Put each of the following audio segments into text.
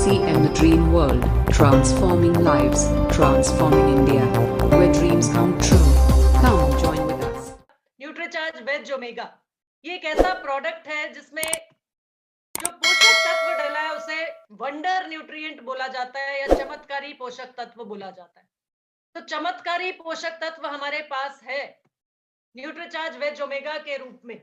RCM The Dream World, transforming lives, transforming India, where dreams come true. Come join with us. Nutricharge veg omega ये एक ऐसा product है जिसमें जो पोषक तत्व डला है उसे वंडर न्यूट्रिएंट बोला जाता है या चमत्कारी पोषक तत्व बोला जाता है। तो चमत्कारी पोषक तत्व हमारे पास है न्यूट्रीचार्ज वेज ओमेगा के रूप में।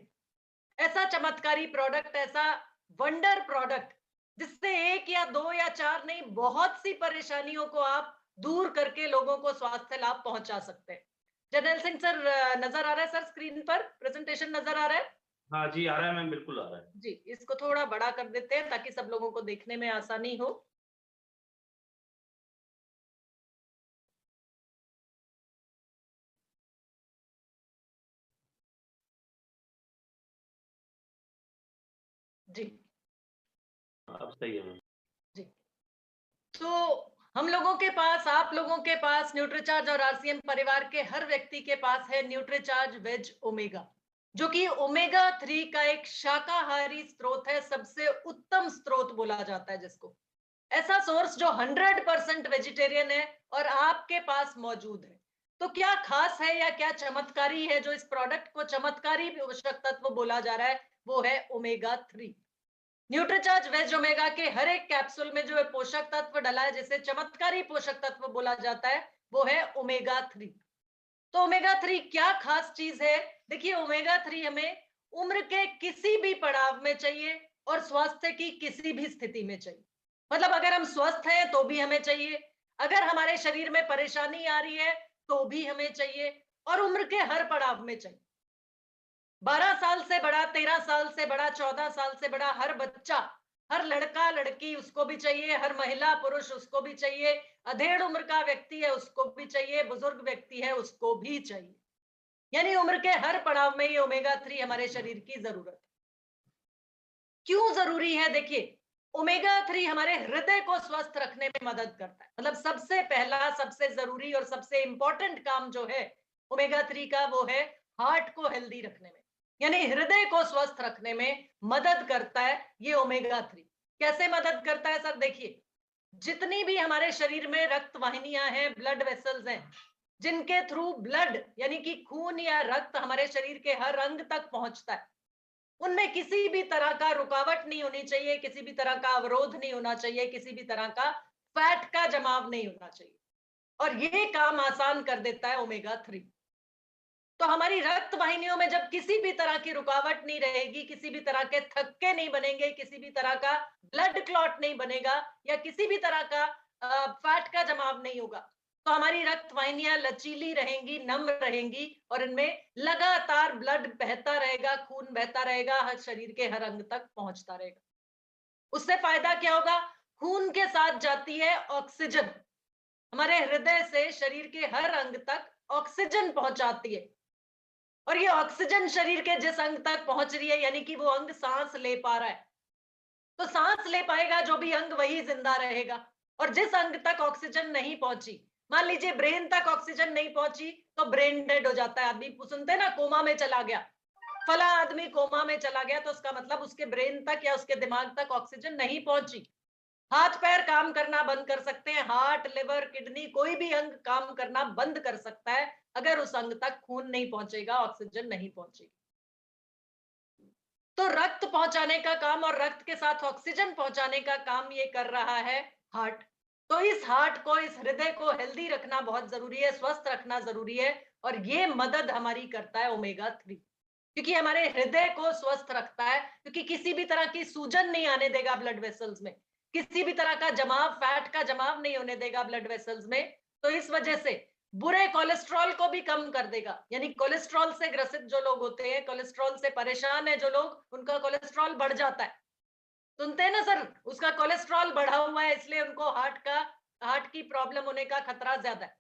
ऐसा चमत्कारी प्रोडक्ट, ऐसा वंडर प्रोडक्ट जिससे एक या दो या चार नहीं, बहुत सी परेशानियों को आप दूर करके लोगों को स्वास्थ्य लाभ पहुंचा सकते हैं। जर्नैल सिंह सर, नजर आ रहा है सर? स्क्रीन पर प्रेजेंटेशन नजर आ रहा है? हाँ जी, आ रहा है मैम, बिल्कुल आ रहा है जी। इसको थोड़ा बड़ा कर देते हैं ताकि सब लोगों को देखने में आसानी हो। जी अब सही है मैम। जी। तो हम लोगों के पास, आप लोगों के पास, न्यूट्रीचार्ज और आरसीएम परिवार के हर व्यक्ति के पास है न्यूट्रीचार्ज वेज ओमेगा, जो कि ओमेगा 3 का एक शाकाहारी स्रोत है। सबसे उत्तम स्रोत बोला जाता है जिसको, ऐसा सोर्स जो 100% वेजिटेरियन है और आपके पास मौजूद है। तो क्या खास है या क्या चमत्कारी है जो इस प्रोडक्ट को चमत्कारी पोषक तत्व बोला जा रहा है? वो है ओमेगा 3। न्यूट्रीचार्ज वेज ओमेगा के हर एक कैप्सूल में जो है पोषक तत्व डला है जिसे चमत्कारी पोषक तत्व बोला जाता है, वो है ओमेगा 3। तो ओमेगा 3 क्या खास चीज है? देखिए, ओमेगा 3 हमें उम्र के किसी भी पड़ाव में चाहिए और स्वास्थ्य की किसी भी स्थिति में चाहिए। मतलब अगर हम स्वस्थ हैं तो भी हमें चाहिए, अगर हमारे शरीर में परेशानी आ रही है तो भी हमें चाहिए, और उम्र के हर पड़ाव में चाहिए। 12 साल से बड़ा, 13 साल से बड़ा, 14 साल से बड़ा हर बच्चा, हर लड़का लड़की, उसको भी चाहिए, हर महिला पुरुष उसको भी चाहिए, अधेड़ उम्र का व्यक्ति है उसको भी चाहिए, बुजुर्ग व्यक्ति है उसको भी चाहिए। यानी उम्र के हर पड़ाव में ये ओमेगा 3 हमारे शरीर की जरूरत है। क्यों जरूरी है? देखिए, ओमेगा 3 हमारे हृदय को स्वस्थ रखने में मदद करता है। मतलब सबसे पहला, सबसे जरूरी और सबसे इंपॉर्टेंट काम जो है ओमेगा 3 का, वो है हार्ट को हेल्दी रखने में, यानी हृदय को स्वस्थ रखने में मदद करता है ये ओमेगा 3। कैसे मदद करता है सर? देखिए, जितनी भी हमारे शरीर में रक्त वाहिनियां हैं, ब्लड वेसल्स हैं, जिनके थ्रू ब्लड यानी कि खून या रक्त हमारे शरीर के हर अंग तक पहुंचता है, उनमें किसी भी तरह का रुकावट नहीं होनी चाहिए, किसी भी तरह का अवरोध नहीं होना चाहिए, किसी भी तरह का फैट का जमाव नहीं होना चाहिए, और ये काम आसान कर देता है ओमेगा 3। तो हमारी रक्त वाहिनियों में जब किसी भी तरह की रुकावट नहीं रहेगी, किसी भी तरह के थक्के नहीं बनेंगे, किसी भी तरह का ब्लड क्लॉट नहीं बनेगा, या किसी भी तरह का फैट का जमाव नहीं होगा, तो हमारी रक्त वाहिनियां लचीली रहेंगी, नम्र रहेंगी, और इनमें लगातार ब्लड बहता रहेगा, खून बहता रहेगा, हर शरीर के हर अंग तक पहुंचता रहेगा। उससे फायदा क्या होगा? खून के साथ जाती है ऑक्सीजन, हमारे हृदय से शरीर के हर अंग तक ऑक्सीजन पहुंचाती है, और ये ऑक्सीजन शरीर के जिस अंग तक पहुंच रही है, यानी कि वो अंग सांस ले पा रहा है, तो सांस ले पाएगा जो भी अंग, वही जिंदा रहेगा। और जिस अंग तक ऑक्सीजन नहीं पहुंची, मान लीजिए ब्रेन तक ऑक्सीजन नहीं पहुंची, तो ब्रेन डेड हो जाता है आदमी। सुनते हैं ना, कोमा में चला गया, फला आदमी कोमा में चला गया, तो उसका मतलब उसके ब्रेन तक या उसके दिमाग तक ऑक्सीजन नहीं पहुंची। हाथ पैर काम करना बंद कर सकते हैं, हार्ट, लिवर, किडनी, कोई भी अंग काम करना बंद कर सकता है अगर उस अंग तक खून नहीं पहुंचेगा, ऑक्सीजन नहीं पहुंचेगी। तो रक्त पहुंचाने का काम और रक्त के साथ ऑक्सीजन पहुंचाने का काम ये कर रहा है हार्ट। तो इस हार्ट को, इस हृदय को हेल्दी रखना बहुत जरूरी है, स्वस्थ रखना जरूरी है, और ये मदद हमारी करता है ओमेगा 3, क्योंकि हमारे हृदय को स्वस्थ रखता है, क्योंकि किसी भी तरह की सूजन नहीं आने देगा ब्लड वेसल्स में, किसी भी तरह का जमाव, फैट का जमाव नहीं होने देगा ब्लड वेसल्स में। तो इस वजह से बुरे कोलेस्ट्रॉल को भी कम कर देगा, यानी कोलेस्ट्रॉल से ग्रसित जो लोग होते हैं, कोलेस्ट्रॉल से परेशान है जो लोग, उनका कोलेस्ट्रॉल बढ़ जाता है। सुनते हैं ना सर, उसका कोलेस्ट्रॉल बढ़ा हुआ है इसलिए उनको हार्ट की प्रॉब्लम होने का खतरा ज्यादा है।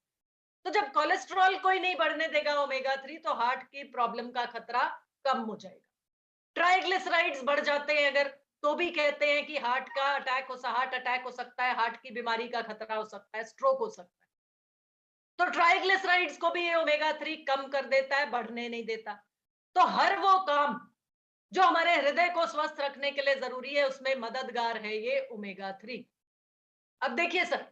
तो जब कोलेस्ट्रॉल कोई नहीं बढ़ने देगा ओमेगा 3, तो हार्ट की प्रॉब्लम का खतरा कम हो जाएगा। ट्राइग्लिसराइड्स बढ़ जाते हैं अगर, तो भी कहते हैं कि हार्ट अटैक हो सकता है, हार्ट की बीमारी का खतरा हो सकता है, स्ट्रोक हो सकता है। तो ट्राइग्लिसराइड्स को भी ये ओमेगा 3 कम कर देता है, बढ़ने नहीं देता। तो हर वो काम जो हमारे हृदय को स्वस्थ रखने के लिए जरूरी है, उसमें मददगार है ये ओमेगा 3। अब देखिए सर,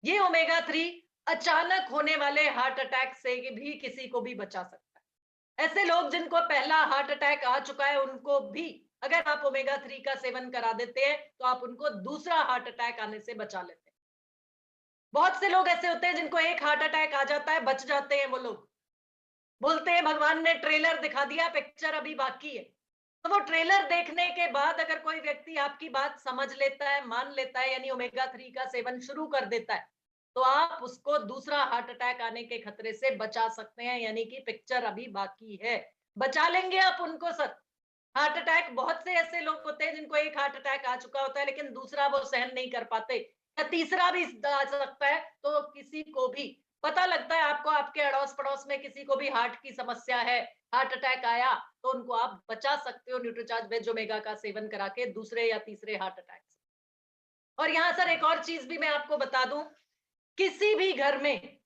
ये ओमेगा 3 अचानक होने वाले हार्ट अटैक से भी किसी को भी बचा सकता है। ऐसे लोग जिनको पहला हार्ट अटैक आ चुका है, उनको भी अगर आप ओमेगा 3 का सेवन करा देते हैं तो आप उनको दूसरा हार्ट अटैक आने से बचा लेते हैं। बहुत से लोग ऐसे होते हैं जिनको एक हार्ट अटैक आ जाता है, बच जाते हैं वो लोग। बोलते हैं भगवान ने ट्रेलर दिखा दिया, पिक्चर अभी बाकी है। तो वो ट्रेलर देखने के बाद अगर कोई व्यक्ति आपकी बात समझ लेता है, मान लेता है, यानी ओमेगा 3 का सेवन शुरू कर देता है, तो आप उसको दूसरा हार्ट अटैक आने के खतरे से बचा सकते हैं, यानी कि पिक्चर अभी बाकी है। बचा लेंगे आप उनको सर। हार्ट अटैक, बहुत से ऐसे लोग होते हैं जिनको एक हार्ट अटैक आ चुका होता है लेकिन दूसरा वो सहन नहीं कर पाते, या तीसरा भी आ सकता है। तो किसी को भी पता लगता है, आपको आपके अड़ोस पड़ोस में किसी को भी हार्ट की समस्या है, हार्ट अटैक आया, तो उनको आप बचा सकते हो न्यूट्रीचार्ज वेज ओमेगा का सेवन करा के दूसरे या तीसरे हार्ट अटैक से। और यहाँ सर एक और चीज भी मैं आपको बता दूं, किसी भी घर में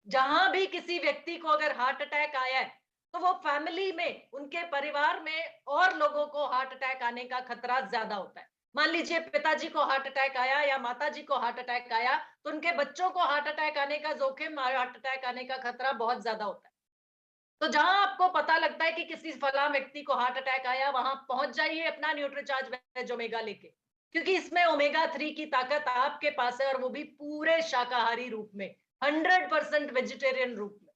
जहां भी किसी व्यक्ति को अगर हार्ट अटैक आया है, तो वो फैमिली में, उनके परिवार में और लोगों को हार्ट अटैक आने का खतरा ज्यादा होता है। मान लीजिए पिताजी को हार्ट अटैक आया या माताजी को हार्ट अटैक आया, तो उनके बच्चों को हार्ट अटैक आने का जोखिम, हार्ट अटैक आने का खतरा बहुत ज्यादा होता है। तो जहां आपको पता लगता है कि किसी फला व्यक्ति को हार्ट अटैक आया, वहां पहुंच जाइए अपना न्यूट्रीचार्ज वेज ओमेगा लेके, क्योंकि इसमें ओमेगा 3 की ताकत आपके पास है, और वो भी पूरे शाकाहारी रूप में, 100% वेजिटेरियन रूप में।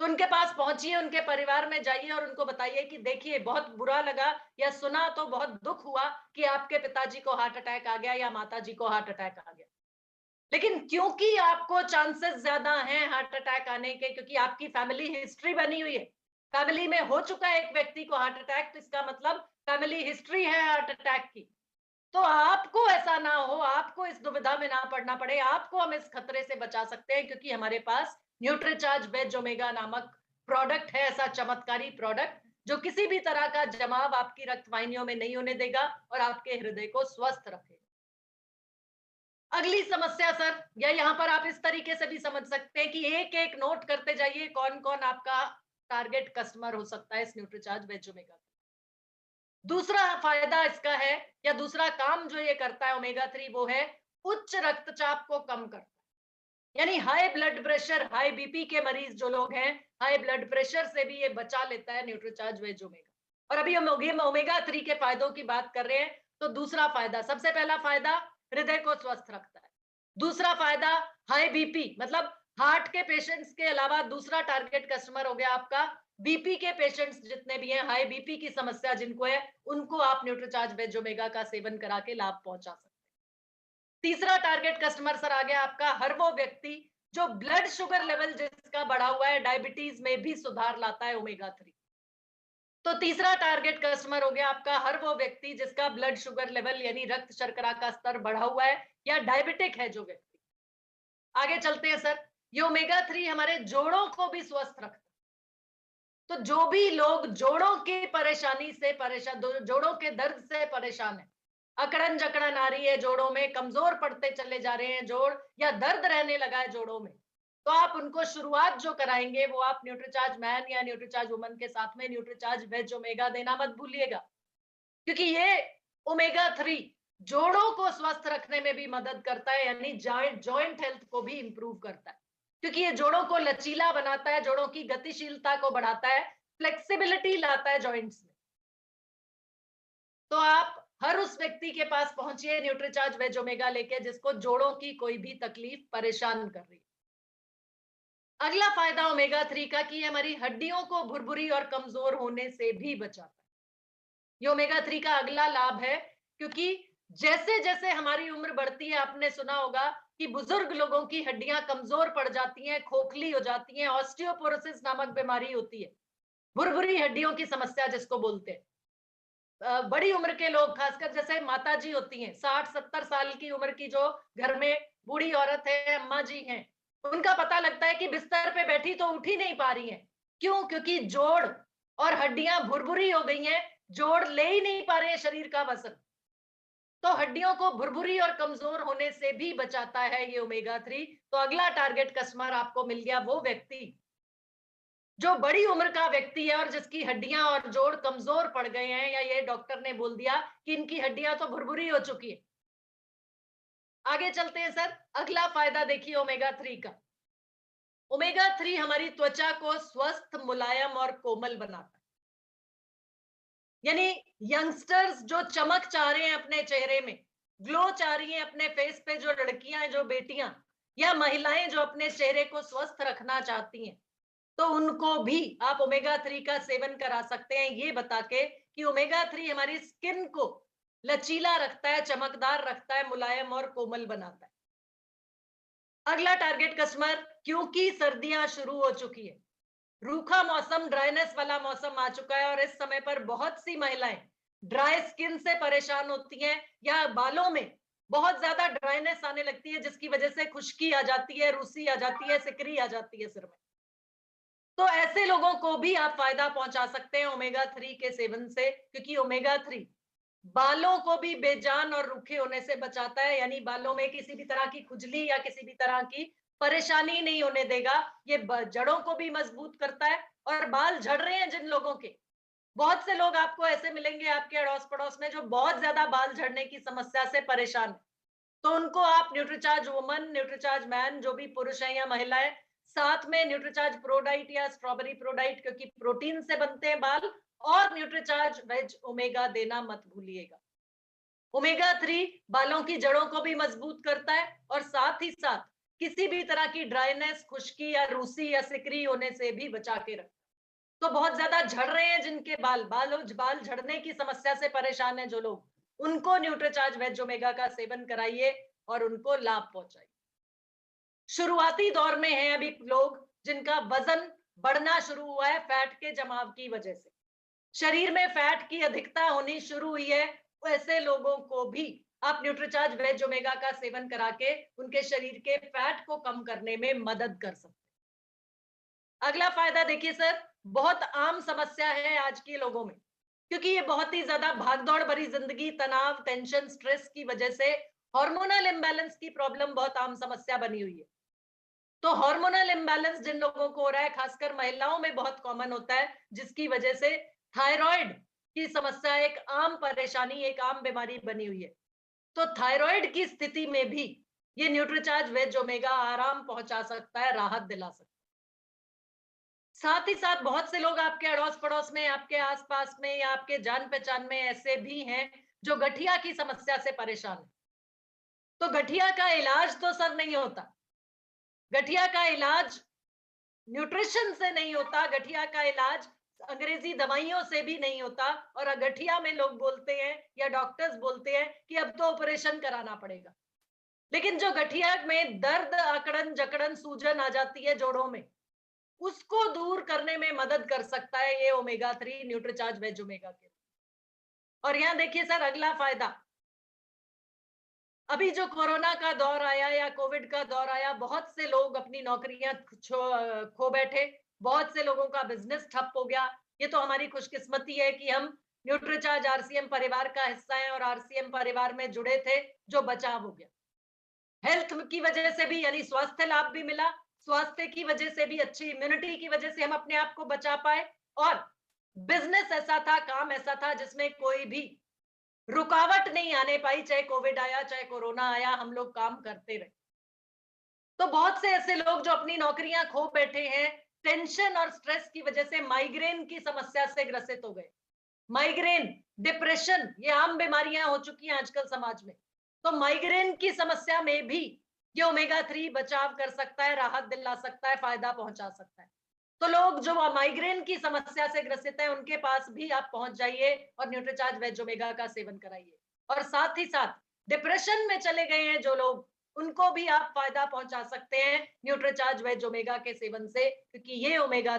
तो उनके पास पहुंचिए, उनके परिवार में जाइए और उनको बताइए कि देखिए बहुत बुरा लगा या सुना तो बहुत दुख हुआ कि आपके पिताजी को हार्ट अटैक आ गया या माताजी को हार्ट अटैक आ गया, लेकिन क्योंकि आपको चांसेस ज्यादा हैं हार्ट अटैक आने के, क्योंकि आपकी फैमिली हिस्ट्री बनी हुई है, फैमिली में हो चुका है एक व्यक्ति को हार्ट अटैक, तो इसका मतलब फैमिली हिस्ट्री है हार्ट अटैक की। तो आपको ऐसा ना हो, आपको इस दुविधा में ना पड़ना पड़े, आपको हम इस खतरे से बचा सकते हैं, क्योंकि हमारे पास न्यूट्रीचार्ज वेज ओमेगा नामक प्रोडक्ट है, ऐसा चमत्कारी प्रोडक्ट जो किसी भी तरह का जमाव आपकी रक्त वाहिनियों में नहीं होने देगा और आपके हृदय को स्वस्थ रखेगा। अगली समस्या सर, या यहाँ पर आप इस तरीके से भी समझ सकते हैं कि एक एक नोट करते जाइए कौन कौन आपका टारगेट कस्टमर हो सकता है इस न्यूट्रीचार्ज वेज ओमेगा। दूसरा फायदा इसका है, या दूसरा काम जो ये करता है ओमेगा 3, वो है उच्च रक्तचाप को कम करता है। यानी high blood pressure, high BP के मरीज जो लोग हैं, हाई ब्लड प्रेशर से भी ये बचा लेता है न्यूट्रीचार्ज वेज ओमेगा। और अभी हम ओमेगा 3 के फायदों की बात कर रहे हैं, तो दूसरा फायदा, सबसे पहला फायदा हृदय को स्वस्थ रखता है। दूसरा फायदा हाई बीपी, मतलब हार्ट के पेशेंट्स के अलावा दूसरा टारगेट कस्टमर हो गया आपका बीपी के पेशेंट्स, जितने भी हैं हाई बीपी की समस्या जिनको है, उनको आप न्यूट्रीचार्ज वेज ओमेगा का सेवन करा के लाभ पहुंचा सकते हैं। तीसरा टारगेट कस्टमर सर आ गया आपका हर वो व्यक्ति जो ब्लड शुगर लेवल जिसका बढ़ा हुआ है, डायबिटीज में भी सुधार लाता है ओमेगा 3। तो तीसरा टारगेट कस्टमर हो गया आपका हर वो व्यक्ति जिसका ब्लड शुगर लेवल यानी रक्त शर्करा का स्तर बढ़ा हुआ है या डायबिटिक है जो व्यक्ति। आगे चलते हैं सर, ये ओमेगा 3 हमारे जोड़ों को भी स्वस्थ रखता है। तो जो भी लोग जोड़ों की परेशानी से परेशान, जोड़ों के दर्द से परेशान है, अकड़न जकड़न आ रही है जोड़ों में, कमजोर पड़ते चले जा रहे हैं जोड़, या दर्द रहने लगा है जोड़ों में, तो आप उनको शुरुआत जो कराएंगे वो आप न्यूट्रीचार्ज मैन या न्यूट्रीचार्ज वुमन के साथ में न्यूट्रीचार्ज वेज ओमेगा देना मत भूलिएगा, क्योंकि ये ओमेगा 3 जोड़ों को स्वस्थ रखने में भी मदद करता है, यानी जॉइंट हेल्थ को भी इंप्रूव करता है, क्योंकि ये जोड़ों को लचीला बनाता है, जोड़ों की गतिशीलता को बढ़ाता है, फ्लेक्सिबिलिटी लाता है जॉइंट्स में। तो आप हर उस व्यक्ति के पास पहुंचिए न्यूट्रीचार्ज वेज ओमेगा लेके जिसको जोड़ों की कोई भी तकलीफ परेशान कर रही है। अगला फायदा ओमेगा 3 का कि हमारी हड्डियों को भुरभुरी और कमजोर होने से भी बचाता है। ये ओमेगा 3 का अगला लाभ है, क्योंकि जैसे जैसे हमारी उम्र बढ़ती है, आपने सुना होगा कि बुजुर्ग लोगों की हड्डियां कमजोर पड़ जाती हैं, खोखली हो जाती हैं, ऑस्टियोपोरोसिस नामक बीमारी होती है, भुरभुरी हड्डियों की समस्या जिसको बोलते हैं। बड़ी उम्र के लोग, खासकर जैसे माता जी होती हैं, 60-70 साल की उम्र की जो घर में बूढ़ी औरत है, अम्मा जी हैं, उनका पता लगता है कि बिस्तर पे बैठी तो उठ ही नहीं पा रही हैं। क्यों? क्योंकि जोड़ और हड्डियां भुरभुरी हो गई हैं, जोड़ ले ही नहीं पा रहे हैं शरीर का वजन। तो हड्डियों को भुरभुरी और कमजोर होने से भी बचाता है ये ओमेगा 3। तो अगला टारगेट कस्टमर आपको मिल गया वो व्यक्ति जो बड़ी उम्र का व्यक्ति है और जिसकी हड्डियां और जोड़ कमजोर पड़ गए हैं, या ये डॉक्टर ने बोल दिया कि इनकी हड्डियां तो भुरभुरी हो चुकी है। आगे चलते हैं सर। अगला फायदा देखिए ओमेगा 3 का। ओमेगा 3 हमारी त्वचा को स्वस्थ, मुलायम और कोमल बनाता है। यानी यंगस्टर्स जो चमक चाह रहे हैं अपने चेहरे में, ग्लो चाह रही हैं अपने फेस पे, जो लड़कियां हैं, जो बेटियां या महिलाएं जो अपने चेहरे को स्वस्थ रखना चाहती हैं, तो उनको भी आप ओमेगा 3 का सेवन करा सकते हैं, ये बता के कि ओमेगा 3 हमारी स्किन को लचीला रखता है, चमकदार रखता है, मुलायम और कोमल बनाता है। अगला टारगेट कस्टमर, क्योंकि सर्दियां शुरू हो चुकी है, रूखा मौसम, ड्राइनेस वाला मौसम आ चुका है और इस समय पर बहुत सी महिलाएं ड्राई स्किन से परेशान होती हैं या बालों में बहुत ज्यादा ड्राइनेस आने लगती है, जिसकी वजह से खुश्की आ जाती है, रूसी आ जाती है, सिकरी आ जाती है सिर में। तो ऐसे लोगों को भी आप फायदा पहुंचा सकते हैं ओमेगा 3 के सेवन से, क्योंकि ओमेगा 3 बालों को भी बेजान और रूखे होने से बचाता है, यानी बालों में किसी भी तरह की खुजली या किसी भी तरह की परेशानी नहीं होने देगा। ये जड़ों को भी मजबूत करता है। और बाल झड़ रहे हैं जिन लोगों के, बहुत से लोग आपको ऐसे मिलेंगे आपके अड़ोस पड़ोस में जो बहुत ज्यादा बाल झड़ने की समस्या से परेशान है, तो उनको आप न्यूट्रीचार्ज वुमन, न्यूट्रीचार्ज मैन, जो भी पुरुष है या महिलाएं, साथ में न्यूट्रीचार्ज प्रोडाइट या स्ट्रॉबेरी प्रोडाइट, क्योंकि प्रोटीन से बनते हैं बाल, और न्यूट्रीचार्ज वेज ओमेगा देना मत भूलिएगा। ओमेगा 3 बालों की जड़ों को भी मजबूत करता है और साथ ही साथ किसी भी तरह की ड्राइनेस, खुश्की या रूसी या सिकरी होने से भी बचा के रखता है। तो बहुत ज्यादा झड़ रहे हैं जिनके बाल झड़ने की समस्या से परेशान है जो लोग, उनको न्यूट्रीचार्ज वेज ओमेगा का सेवन कराइए और उनको लाभ पहुंचाइए। शुरुआती दौर में हैं अभी लोग जिनका वजन बढ़ना शुरू हुआ है फैट के जमाव की वजह से, शरीर में फैट की अधिकता होनी शुरू हुई है, ऐसे लोगों को भी आप न्यूट्रीचार्ज वेज ओमेगा का सेवन करा के उनके शरीर के फैट को कम करने में मदद कर सकते हैं। अगला फायदा देखिए सर, बहुत आम समस्या है आज के लोगों में, क्योंकि ये बहुत ही ज्यादा भागदौड़ भरी जिंदगी, तनाव, टेंशन, स्ट्रेस की वजह से हार्मोनल इम्बैलेंस की प्रॉब्लम बहुत आम समस्या बनी हुई है। तो हार्मोनल इम्बैलेंस जिन लोगों को हो रहा है, खासकर महिलाओं में बहुत कॉमन होता है, जिसकी वजह से थायराइड की समस्या एक आम परेशानी, एक आम बीमारी बनी हुई है। तो थायराइड की स्थिति में भी ये न्यूट्रीचार्ज वेज ओमेगा आराम पहुंचा सकता है, राहत दिला सकता है। साथ ही साथ बहुत से लोग आपके अड़ोस पड़ोस में, आपके आसपास में या आपके जान पहचान में ऐसे भी हैं जो गठिया की समस्या से परेशान है। तो गठिया का इलाज तो सर नहीं होता, गठिया का इलाज न्यूट्रिशन से नहीं होता, गठिया का इलाज अंग्रेजी दवाइयों से भी नहीं होता। और गठिया में लोग बोलते हैं या डॉक्टर्स बोलते हैं कि अब तो ऑपरेशन कराना पड़ेगा, लेकिन जो गठिया में दर्द, अकड़न जकड़न, सूजन आ जाती है जोड़ों में, उसको दूर करने में मदद कर सकता है ये ओमेगा 3 न्यूट्रीचार्ज वेज ओमेगा के। और यहाँ देखिए सर अगला फायदा, अभी जो कोरोना का दौर आया या कोविड का दौर आया, बहुत से लोग अपनी नौकरियां खो बैठे, बहुत से लोगों का बिजनेस ठप हो गया। ये तो हमारी खुशकिस्मती है कि हम न्यूट्रीचार्ज आरसीएम परिवार का हिस्सा है और आरसीएम परिवार में जुड़े थे, जो बचाव हो गया। हेल्थ की वजह से भी, यानी स्वास्थ्य लाभ भी मिला, स्वास्थ्य की वजह से भी, अच्छी इम्यूनिटी की वजह से हम अपने आप को बचा पाए। और बिजनेस ऐसा था, काम ऐसा था जिसमें कोई भी रुकावट नहीं आने पाई, चाहे कोविड आया, चाहे कोरोना आया, हम लोग काम करते रहे। तो बहुत से ऐसे लोग जो अपनी नौकरियां खो बैठे हैं, टेंशन और स्ट्रेस की वजह से माइग्रेन की समस्या से ग्रसित हो गए। माइग्रेन, डिप्रेशन, ये आम बीमारियां हो चुकी हैं आजकल समाज में। तो माइग्रेन की समस्या में भी ये ओमेगा 3 बचाव कर सकता है, राहत दिला सकता है, फायदा पहुंचा सकता है। तो लोग जो माइग्रेन की समस्या से ग्रसित है, उनके पास भी आप पहुंच जाइए और न्यूट्रीचार्ज वेज ओमेगा का सेवन कराइए। और साथ ही साथ डिप्रेशन में चले गए हैं जो लोग, उनको भी आप फायदा पहुंचा सकते हैं न्यूट्रीचार्ज वेज ओमेगा के सेवन से, क्योंकि ये ओमेगा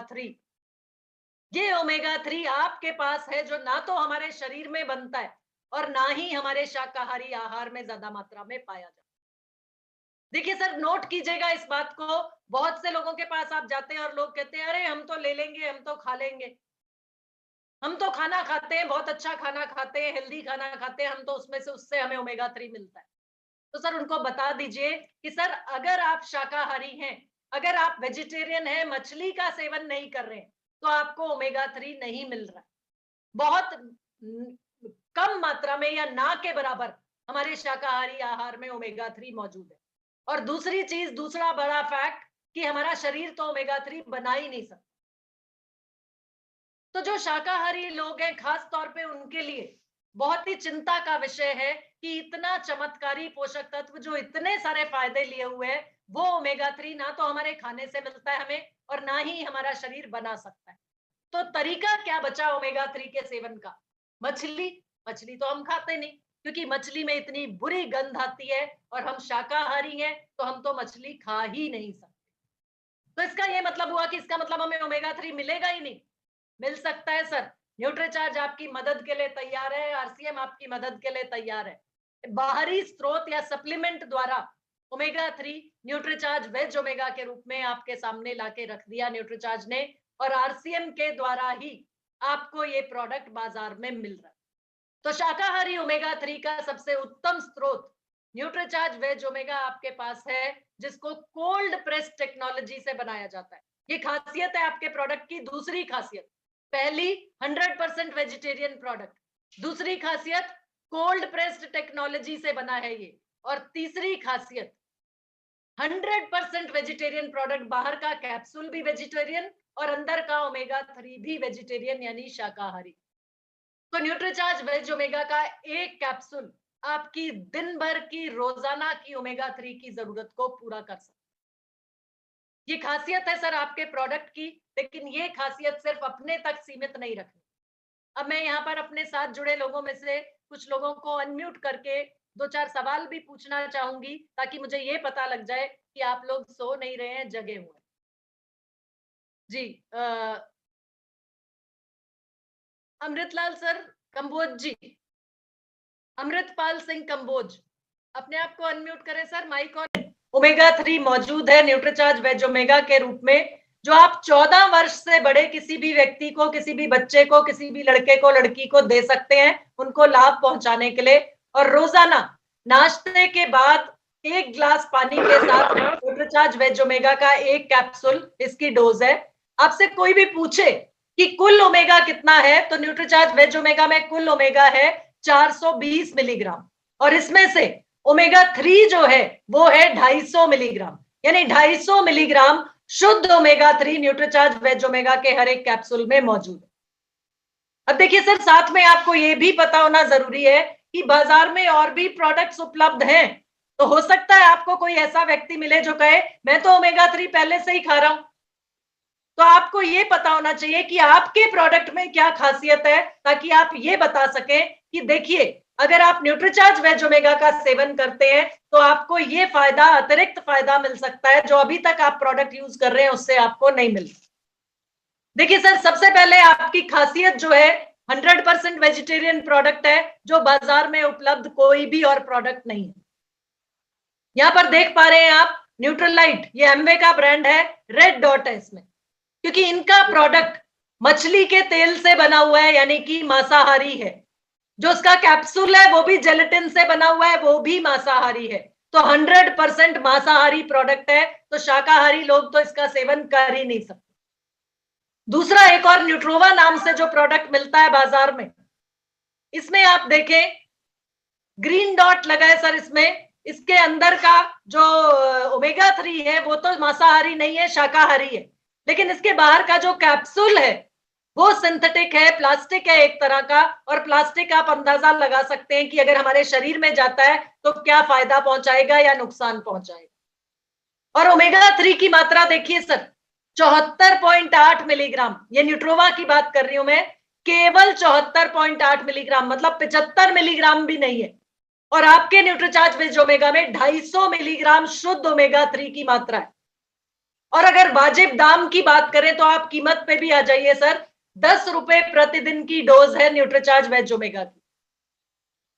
3 आपके पास है, जो ना तो हमारे शरीर में बनता है और ना ही हमारे शाकाहारी आहार में ज्यादा मात्रा में पाया जाता है। देखिए सर, नोट कीजिएगा इस बात को, बहुत से लोगों के पास आप जाते हैं और लोग कहते हैं अरे हम तो ले लेंगे, हम तो खा लेंगे, हम तो खाना खाते हैं, बहुत अच्छा खाना खाते हैं, हेल्दी खाना खाते हैं, हम तो उसमें से, उससे हमें ओमेगा 3 मिलता है। तो सर उनको बता दीजिए कि सर अगर आप शाकाहारी हैं, अगर आप वेजिटेरियन हैं, मछली का सेवन नहीं कर रहे हैं, तो आपको ओमेगा 3 नहीं मिल रहा है। बहुत कम मात्रा में या ना के बराबर हमारे शाकाहारी आहार में ओमेगा 3 मौजूद है। और दूसरी चीज, दूसरा बड़ा फैक्ट कि हमारा शरीर तो ओमेगा 3 बना ही नहीं सकता। तो जो शाकाहारी लोग हैं, खास तौर पे उनके लिए बहुत ही चिंता का विषय है कि इतना चमत्कारी पोषक तत्व जो इतने सारे फायदे लिए हुए हैं, वो ओमेगा 3 ना तो हमारे खाने से मिलता है हमें, और ना ही हमारा शरीर बना सकता है। तो तरीका क्या बचा ओमेगा 3 के सेवन का? मछली। मछली तो हम खाते नहीं, क्योंकि मछली में इतनी बुरी गंध आती है, और हम शाकाहारी हैं तो हम तो मछली खा ही नहीं सकते। तो इसका ये मतलब हुआ कि इसका मतलब हमें ओमेगा 3 मिलेगा ही नहीं। मिल सकता है सर। न्यूट्रीचार्ज आपकी मदद के लिए तैयार है, आरसीएम आपकी मदद के लिए तैयार है। बाहरी स्रोत या सप्लीमेंट द्वारा ओमेगा 3 न्यूट्रीचार्ज वेज ओमेगा के रूप में आपके सामने लाके रख दिया न्यूट्रीचार्ज ने, और आरसीएम के द्वारा ही आपको ये प्रोडक्ट बाजार में मिल रहा है। तो शाकाहारी ओमेगा 3 का सबसे उत्तम स्रोत न्यूट्रीचार्ज वेज ओमेगा आपके पास है, जिसको कोल्ड प्रेस टेक्नोलॉजी से बनाया जाता है। ये खासियत है आपके प्रोडक्ट की। दूसरी खासियत, पहली 100% वेजिटेरियन प्रोडक्ट, दूसरी खासियत कोल्ड प्रेस्ड टेक्नोलॉजी से बना है ये, और तीसरी खासियत 100% वेजिटेरियन प्रोडक्ट। बाहर का कैप्सूल भी वेजिटेरियन और अंदर का ओमेगा 3 भी वेजिटेरियन यानी शाकाहारी। तो न्यूट्रीचार्ज वेज ओमेगा का एक कैप्सूल आपकी दिन भर की रोजाना की ओमेगा 3 की जरूरत को पूरा कर सकता है। ये खासियत है सर आपके प्रोडक्ट की, लेकिन ये खासियत सिर्फ अपने तक सीमित नहीं रखनी। अब मैं यहाँ पर अपने साथ जुड़े लोगों में से कुछ लोगों को अनम्यूट करके 2-4 सवाल भी पूछना चाहूंगी, ताकि मुझे ये पता लग जाए कि आप लोग सो नहीं रहे हैं, जगे हुए हैं। जी, अमृतलाल सर कंबोज जी, अमृतपाल सिंह कंबोज, अपने आप को अनम्यूट करें सर, माइक ऑन। ओमेगा 3 मौजूद है न्यूट्रीचार्ज वेज ओमेगा के रूप में, जो आप 14 वर्ष से बड़े किसी भी व्यक्ति को, किसी भी बच्चे को, किसी भी लड़के को, लड़की को दे सकते हैं, उनको लाभ पहुंचाने के लिए। और रोजाना नाश्ते के बाद 1 गिलास पानी के साथ न्यूट्रीचार्ज वेज ओमेगा का एक कैप्सूल इसकी डोज है। आपसे कोई भी पूछे कि कुल ओमेगा कितना है, तो न्यूट्रीचार्ज वेज ओमेगा में कुल ओमेगा है 420 मिलीग्राम, और इसमें से ओमेगा 3 जो है वो है 250 मिलीग्राम, यानी 250 मिलीग्राम शुद्ध ओमेगा 3 न्यूट्रीचार्ज वेज ओमेगा के हर एक कैप्सूल में मौजूद है। अब देखिए सर, साथ में आपको यह भी पता होना जरूरी है कि बाजार में और भी प्रोडक्ट्स उपलब्ध हैं। तो हो सकता है आपको कोई ऐसा व्यक्ति मिले जो कहे मैं तो ओमेगा 3 पहले से ही खा रहा हूं। तो आपको ये पता होना चाहिए कि आपके प्रोडक्ट में क्या खासियत है, ताकि आप ये बता सकें कि देखिए, अगर आप न्यूट्रीचार्ज वेज ओमेगा का सेवन करते हैं तो आपको ये फायदा, अतिरिक्त फायदा मिल सकता है जो अभी तक आप प्रोडक्ट यूज कर रहे हैं उससे आपको नहीं मिल। देखिए सर, सबसे पहले आपकी खासियत जो है 100% वेजिटेरियन प्रोडक्ट है, जो बाजार में उपलब्ध कोई भी और प्रोडक्ट नहीं है। यहां पर देख पा रहे हैं आप न्यूट्रलाइट, ये एमवे का ब्रांड है, रेड डॉट है इसमें, क्योंकि इनका प्रोडक्ट मछली के तेल से बना हुआ है, यानी कि मांसाहारी है। जो उसका कैप्सूल है वो भी जेलेटिन से बना हुआ है, वो भी मांसाहारी है। तो 100% मांसाहारी प्रोडक्ट है, तो शाकाहारी लोग तो इसका सेवन कर ही नहीं सकते। दूसरा, एक और न्यूट्रोवा नाम से जो प्रोडक्ट मिलता है बाजार में, इसमें आप देखें ग्रीन डॉट लगा है सर इसमें। इसके अंदर का जो ओमेगा 3 है वो तो मांसाहारी नहीं है, शाकाहारी है, लेकिन इसके बाहर का जो कैप्सूल है वो सिंथेटिक है, प्लास्टिक है एक तरह का। और प्लास्टिक आप अंदाजा लगा सकते हैं कि अगर हमारे शरीर में जाता है तो क्या फायदा पहुंचाएगा या नुकसान पहुंचाएगा। और ओमेगा 3 की मात्रा देखिए सर, 74.8 मिलीग्राम, ये न्यूट्रोवा की बात कर रही हूं मैं, केवल 74.8 मिलीग्राम, मतलब 75 मिलीग्राम भी नहीं है। और आपके न्यूट्रीचार्ज वेज ओमेगा में 250 मिलीग्राम शुद्ध ओमेगा 3 की मात्रा है। और अगर वाजिब दाम की बात करें तो आप कीमत पे भी आ जाइए सर, 10 रुपए प्रतिदिन की डोज है न्यूट्रीचार्ज वेज ओमेगा की।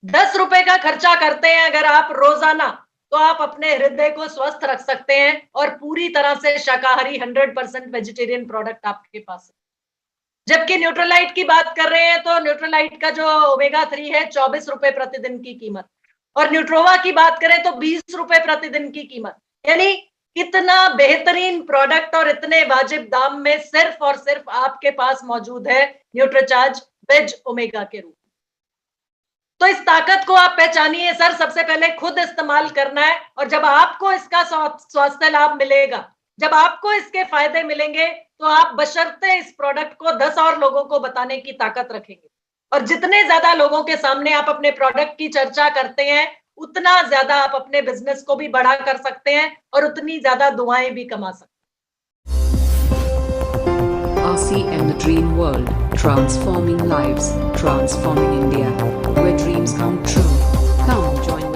10 रुपए का खर्चा करते हैं अगर आप रोजाना, तो आप अपने हृदय को स्वस्थ रख सकते हैं और पूरी तरह से शाकाहारी 100% वेजिटेरियन प्रोडक्ट आपके पास है। जबकि न्यूट्रलाइट की बात कर रहे हैं तो न्यूट्रलाइट का जो ओमेगा 3 है 24 रुपए प्रतिदिन की कीमत, और न्यूट्रोवा की बात करें तो 20 रुपए प्रतिदिन की कीमत। यानी इतना बेहतरीन प्रोडक्ट और इतने वाजिब दाम में सिर्फ और सिर्फ आपके पास मौजूद है न्यूट्रीचार्ज वेज ओमेगा के रूप में। तो इस ताकत को आप पहचानिए सर, सबसे पहले खुद इस्तेमाल करना है, और जब आपको इसका स्वास्थ्य लाभ मिलेगा, जब आपको इसके फायदे मिलेंगे, तो आप बशर्ते इस प्रोडक्ट को 10 और लोगों को बताने की ताकत रखेंगे। और जितने ज्यादा लोगों के सामने आप अपने प्रोडक्ट की चर्चा करते हैं, उतना ज्यादा आप अपने बिजनेस को भी बड़ा कर सकते हैं और उतनी ज्यादा दुआएं भी कमा सकते हैं। RCM The Dream World, transforming lives, transforming India, where dreams come true. Come join